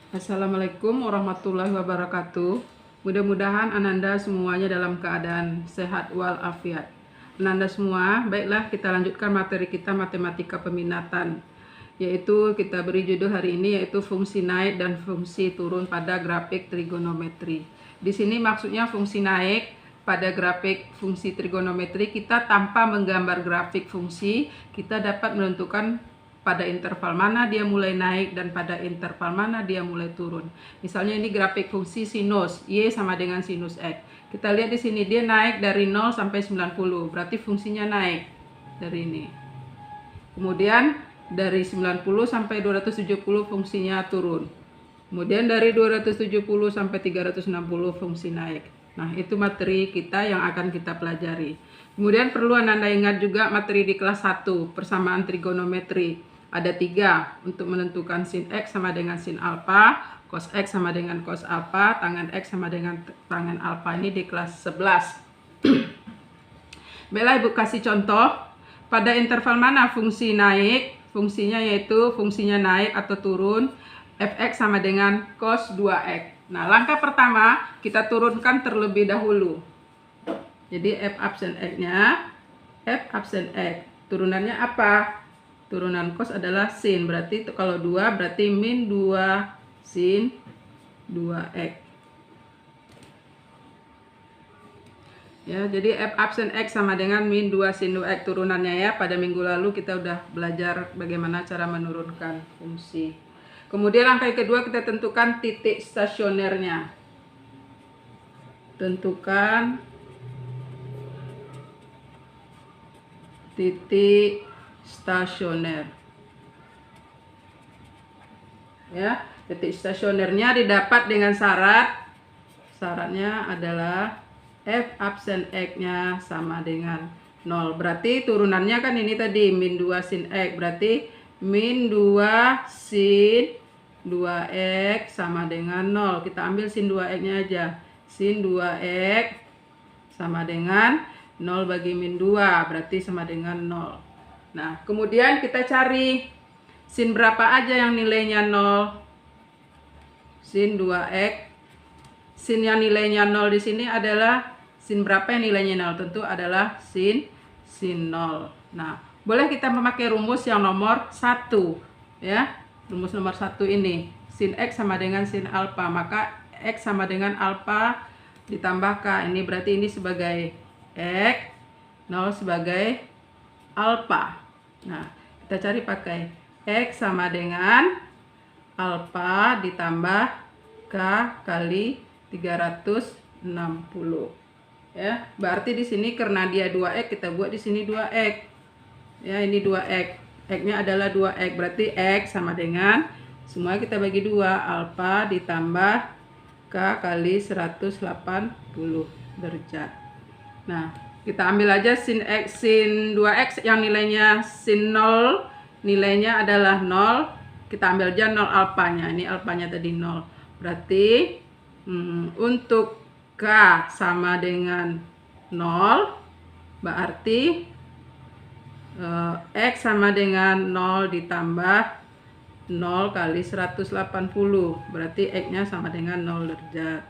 Assalamualaikum warahmatullahi wabarakatuh. Mudah-mudahan Ananda semuanya dalam keadaan sehat walafiat. Ananda semua, baiklah kita lanjutkan materi kita matematika peminatan. Yaitu kita beri judul hari ini yaitu fungsi naik dan fungsi turun pada grafik trigonometri. Di sini maksudnya fungsi naik pada grafik fungsi trigonometri, kita tanpa menggambar grafik fungsi, kita dapat menentukan pada interval mana dia mulai naik dan pada interval mana dia mulai turun. Misalnya ini grafik fungsi sinus, Y sama dengan sinus X. Kita lihat di sini dia naik dari 0 sampai 90, berarti fungsinya naik dari ini. Kemudian dari 90 sampai 270 fungsinya turun. Kemudian dari 270 sampai 360 fungsi naik. Nah, itu materi kita yang akan kita pelajari. Kemudian perlu Anda ingat juga materi di kelas 1, persamaan trigonometri. Ada 3 untuk menentukan sin X sama dengan sin alfa, cos X sama dengan cos alfa, tangen X sama dengan tangen alfa. Ini di kelas 11. Baiklah Ibu kasih contoh. Pada interval mana fungsi naik? Fungsinya yaitu fungsinya naik atau turun. Fx sama dengan cos 2x. Nah, langkah pertama kita turunkan terlebih dahulu. Jadi f absen x-nya, f absen x. Turunannya apa? Turunan cos adalah sin. Berarti kalau 2 berarti min 2 sin 2x. Ya, jadi f absen x sama dengan min 2 sin 2x turunannya ya. Pada minggu lalu kita udah belajar bagaimana cara menurunkan fungsi. Kemudian langkah kedua kita tentukan titik stasionernya. Tentukan titik stasioner. Ya, titik stasionernya didapat dengan syaratnya adalah f absen x-nya sama dengan 0. Berarti turunannya kan ini tadi min 2 sin x, berarti min 2 sin 2x sama dengan 0. Kita ambil sin 2x-nya aja. Sin 2x sama dengan 0 bagi min 2, berarti sama dengan 0. Nah, kemudian kita cari sin berapa aja yang nilainya 0. Sin 2x. Sin yang nilainya 0 di sini adalah sin berapa yang nilainya 0? Tentu adalah sin 0. Nah, boleh kita memakai rumus yang nomor 1 ya. Rumus nomor 1 ini. Sin x sama dengan sin alfa, maka x sama dengan alfa ditambah k. Ini berarti ini sebagai x, 0 sebagai alfa. Nah, kita cari pakai x sama dengan alfa ditambah k kali 360. Ya, berarti di sini karena dia 2x kita buat di sini 2x. Ya, ini 2x. X-nya adalah 2x, berarti x sama dengan semua kita bagi 2, alfa ditambah k kali 180 derajat. Nah, kita ambil aja sin x, sin 2x yang nilainya sin 0, nilainya adalah 0. Kita ambil aja 0 alfanya. Ini alfanya tadi 0. Berarti untuk k sama dengan 0, berarti x sama dengan 0 ditambah 0 kali 180. Berarti x-nya sama dengan 0 derajat.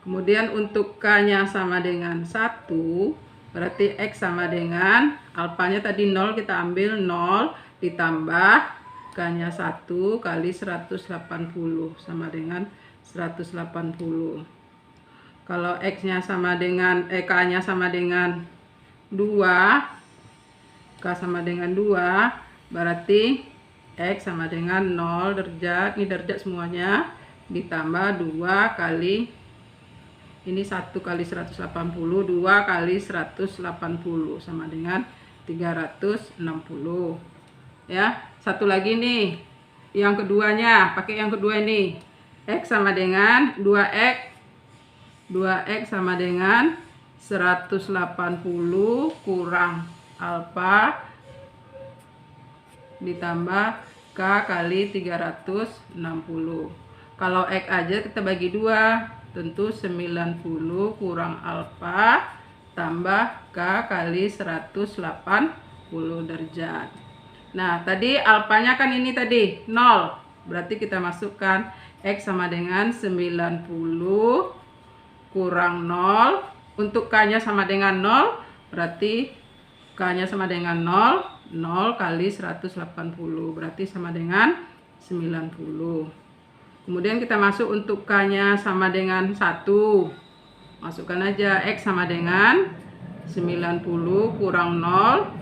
Kemudian untuk k-nya sama dengan 1, berarti x sama dengan alfanya tadi 0, kita ambil 0 ditambah k-nya 1 kali 180 sama dengan 180. Kalau x-nya sama dengan k-nya sama dengan 2, k sama dengan 2, berarti x sama dengan 0 derajat, ini derajat semuanya, ditambah 2 kali ini 1 kali 180, 2 kali 180 sama dengan 360. Ya, satu lagi nih. Yang keduanya, pakai yang kedua ini. X sama dengan 2x. 2x sama dengan 180 kurang alfa ditambah k kali 360. Kalau x aja kita bagi 2, tentu 90 kurang alfa tambah k kali 180 derajat. Nah, tadi alfanya kan ini tadi 0. Berarti kita masukkan X sama dengan 90 kurang 0. Untuk K-nya sama dengan 0, berarti K-nya sama dengan 0. 0 kali 180, berarti sama dengan 90. Kemudian kita masuk untuk K-nya sama dengan 1. Masukkan aja X sama dengan 90 kurang 0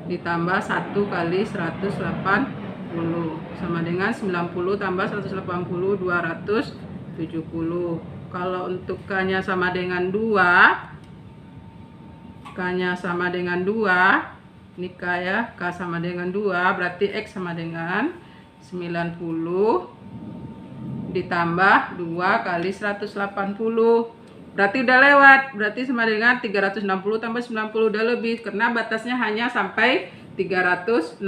ditambah 1 kali 180 sama dengan 90 tambah 180, 270. Kalau untuk K-nya sama dengan 2, K-nya sama dengan 2, ini K ya, K sama dengan 2, berarti X sama dengan 90 ditambah 2 kali 180. Berarti udah lewat, berarti sama dengan 360 tambah 90 udah lebih, karena batasnya hanya sampai 360.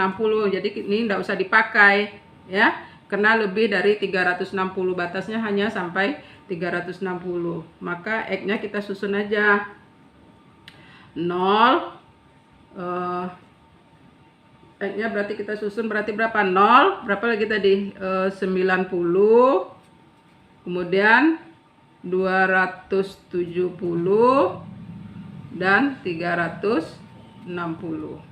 Jadi ini enggak usah dipakai ya, karena lebih dari 360, batasnya hanya sampai 360. Maka X-nya kita susun aja 0. X-nya berarti kita susun berarti berapa? 0. Berapa lagi tadi? 90. Kemudian 270 dan 360.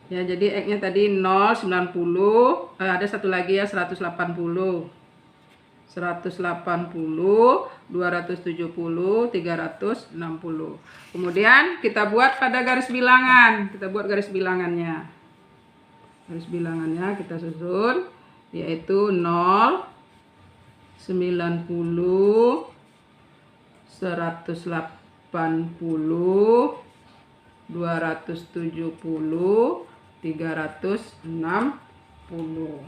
Ya, jadi X-nya tadi 0, 90, ada satu lagi ya 180. 180, 270, 360. Kemudian kita buat pada garis bilangan. Kita buat garis bilangannya. Garis bilangannya kita susun, yaitu 0, 90, 180, 270, 360.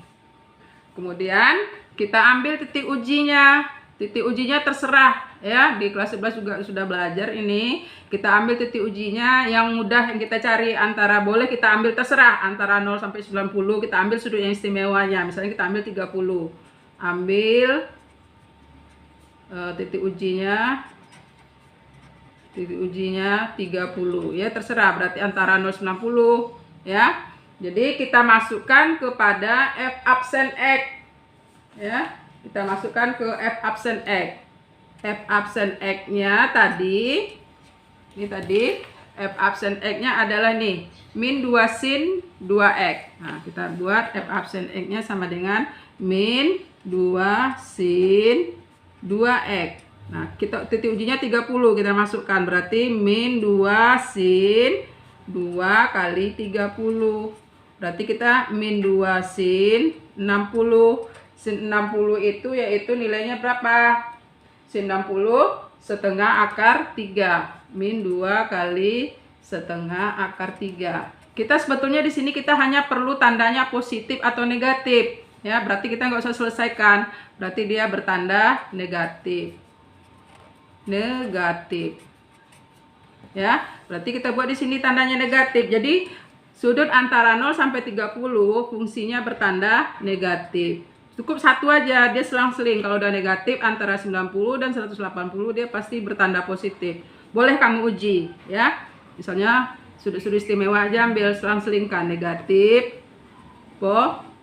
Kemudian kita ambil titik ujinya. Titik ujinya terserah ya, di kelas 11 juga sudah belajar ini. Kita ambil titik ujinya yang mudah yang kita cari, antara boleh kita ambil terserah antara 0 sampai 90, kita ambil sudut yang istimewanya. Misalnya kita ambil 30. Ambil titik ujinya 30 ya, terserah, berarti antara 0 90 ya. Jadi kita masukkan kepada F absen X ya. Kita masukkan ke F absen X. F absen X-nya tadi, ini tadi F absen X-nya adalah nih min 2 sin 2X. Nah, kita buat F absen X-nya sama dengan min 2 sin 2X. Nah, kita titik ujinya 30 kita masukkan, berarti min 2 sin 2 kali 30. Berarti kita min 2 sin 60. Sin 60 itu yaitu nilainya berapa? Sin 60 setengah akar 3. Min 2 kali setengah akar 3. Kita sebetulnya di sini kita hanya perlu tandanya positif atau negatif. Ya, berarti kita nggak usah selesaikan. Berarti dia bertanda negatif. Negatif. Ya, berarti kita buat di sini tandanya negatif. Jadi sudut antara 0 sampai 30 fungsinya bertanda negatif. Cukup satu aja, dia selang-seling. Kalau udah negatif antara 90 dan 180 dia pasti bertanda positif. Boleh kamu uji ya. Misalnya sudut-sudut istimewa aja ambil selang-selingkan, negatif,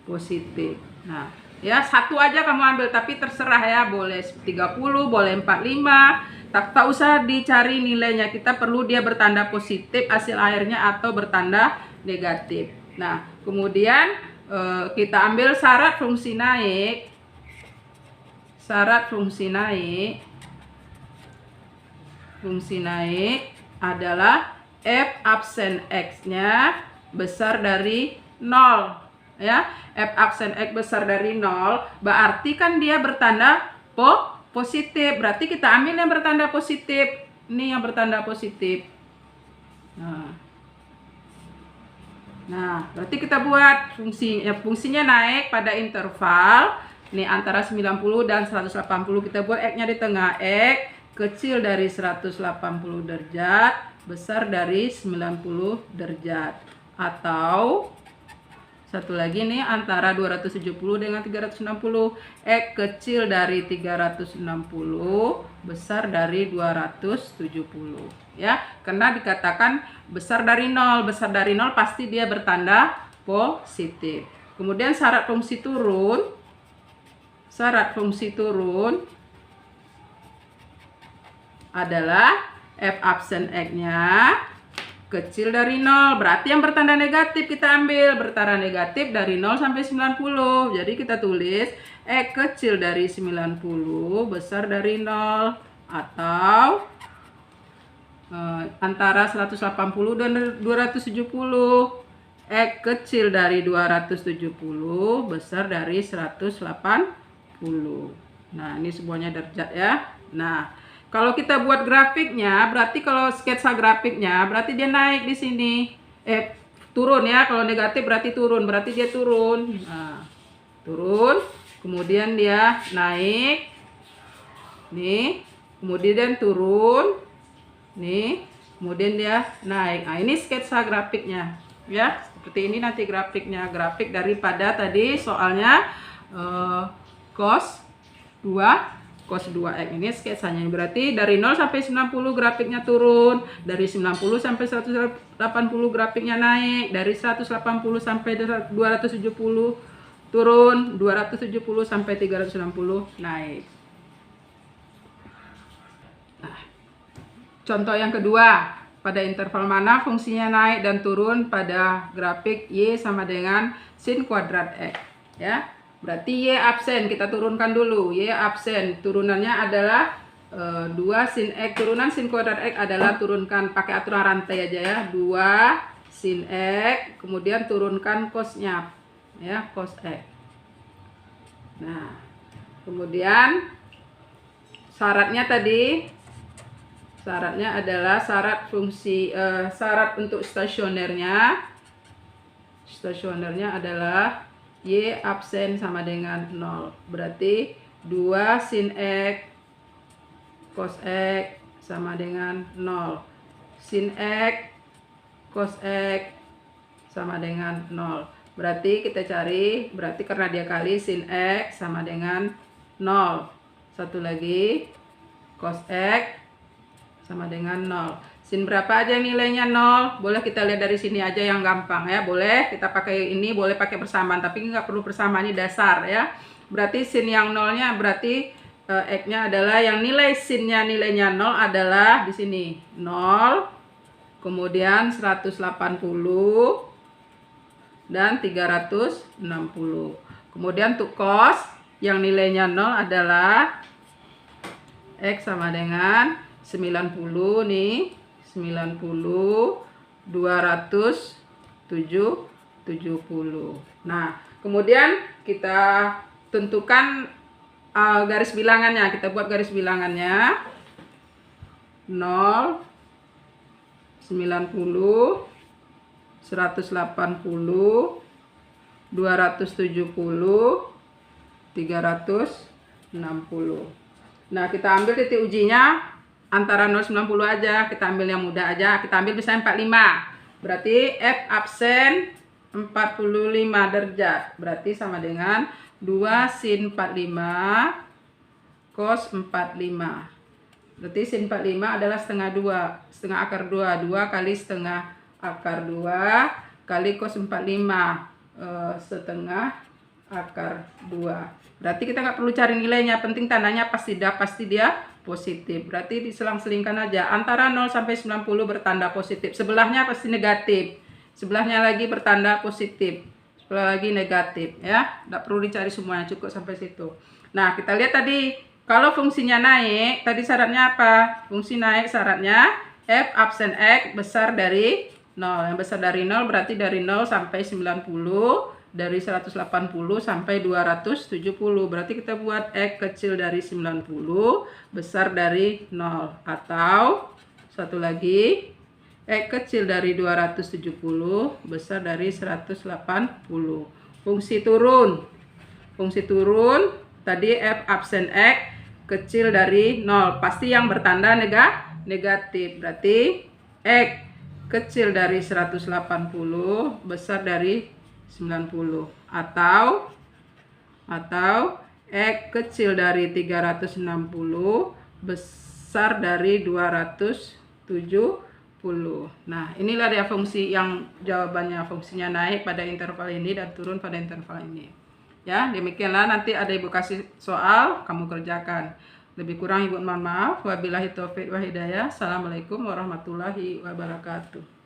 positif. Nah, ya satu aja kamu ambil, tapi terserah ya, boleh 30, boleh 45. Tak usah dicari nilainya, kita perlu dia bertanda positif hasil akhirnya atau bertanda negatif. Nah, kemudian kita ambil syarat fungsi naik. Syarat fungsi naik. Fungsi naik adalah F absen X-nya besar dari 0. Ya, F absen X besar dari 0, berarti kan dia bertanda positif. Berarti kita ambil yang bertanda positif. Ini yang bertanda positif. Nah, berarti kita buat fungsinya naik pada interval ini antara 90 dan 180. Kita buat X-nya di tengah. X kecil dari 180 derajat, besar dari 90 derajat. Atau satu lagi nih, antara 270 dengan 360. X kecil dari 360, besar dari 270. Ya, karena dikatakan besar dari 0. Besar dari 0 pasti dia bertanda positif. Kemudian syarat fungsi turun adalah f absen x-nya kecil dari 0. Berarti yang bertanda negatif kita ambil. Bertanda negatif dari 0 sampai 90. Jadi kita tulis x kecil dari 90 besar dari 0. Atau antara 180 dan 270. X kecil dari 270 besar dari 180. Nah, ini semuanya derajat ya. Nah, kalau kita buat grafiknya, berarti kalau sketsa grafiknya, berarti dia naik di sini. Turun ya. Kalau negatif berarti turun, berarti dia turun. Nah, turun, kemudian dia naik. Nih, kemudian turun. Nih, kemudian dia naik. Nah, ini sketsa grafiknya. Ya, seperti ini nanti grafiknya. Grafik daripada tadi soalnya cos 2x ini sketsanya. Berarti dari 0 sampai 90 grafiknya turun, dari 90 sampai 180 grafiknya naik, dari 180 sampai 270 turun, 270 sampai 360 naik. Nah, contoh yang kedua, pada interval mana fungsinya naik dan turun pada grafik Y sama dengan sin kuadrat X ya. Berarti Y absen, kita turunkan dulu. Y absen, turunannya adalah 2 sin X. Turunan sin kuadrat X adalah turunkan pakai aturan rantai aja ya. 2 sin X, kemudian turunkan cosnya ya, cos X. Nah, kemudian syaratnya adalah syarat fungsi syarat untuk stasionernya adalah Y absen sama dengan 0. Berarti 2 sin X cos X sama dengan 0. Sin X cos X sama dengan 0. Berarti kita cari, berarti karena dia kali sin X sama dengan 0. Satu lagi cos X sama dengan 0. Sin berapa aja nilainya 0? Boleh kita lihat dari sini aja yang gampang ya. Boleh kita pakai ini, boleh pakai persamaan, tapi nggak perlu persamaan, ini dasar ya. Berarti sin yang 0-nya berarti X-nya adalah yang nilai sinnya nilainya 0 adalah di sini 0, kemudian 180 dan 360. Kemudian untuk cos yang nilainya 0 adalah X sama dengan 90 nih, 90, 270. Nah, kemudian kita tentukan garis bilangannya. Kita buat garis bilangannya. 0, 90, 180, 270, 360. Nah, kita ambil titik ujinya antara 0-90 aja. Kita ambil yang mudah aja. Kita ambil misalnya 45. Berarti F absen 45 derajat. Berarti sama dengan 2 sin 45 cos 45. Berarti sin 45 adalah setengah 2. Setengah akar 2. 2 kali setengah akar 2 kali cos 45. Setengah akar 2. Berarti kita nggak perlu cari nilainya, penting tandanya pasti dia positif. Berarti diselang-selingkan aja. Antara 0 sampai 90 bertanda positif. Sebelahnya pasti negatif. Sebelahnya lagi bertanda positif. Sebelah lagi negatif ya. Nggak perlu dicari semuanya, cukup sampai situ. Nah, kita lihat tadi kalau fungsinya naik, tadi syaratnya apa? Fungsi naik syaratnya F absen X besar dari 0. Yang besar dari 0 berarti dari 0 sampai 90. Dari 180 sampai 270. Berarti kita buat X kecil dari 90 besar dari 0. Atau satu lagi X kecil dari 270 besar dari 180. Fungsi turun tadi F absen X kecil dari 0. Pasti yang bertanda negatif. Berarti X kecil dari 180 besar dari 90 atau X kecil dari 360 besar dari 270. Nah, inilah dia fungsi yang jawabannya, fungsinya naik pada interval ini dan turun pada interval ini. Ya, demikianlah, nanti ada Ibu kasih soal, kamu kerjakan. Lebih kurang Ibu mohon maaf. Wabillahi taufiq wa hidayah. Assalamualaikum warahmatullahi wabarakatuh.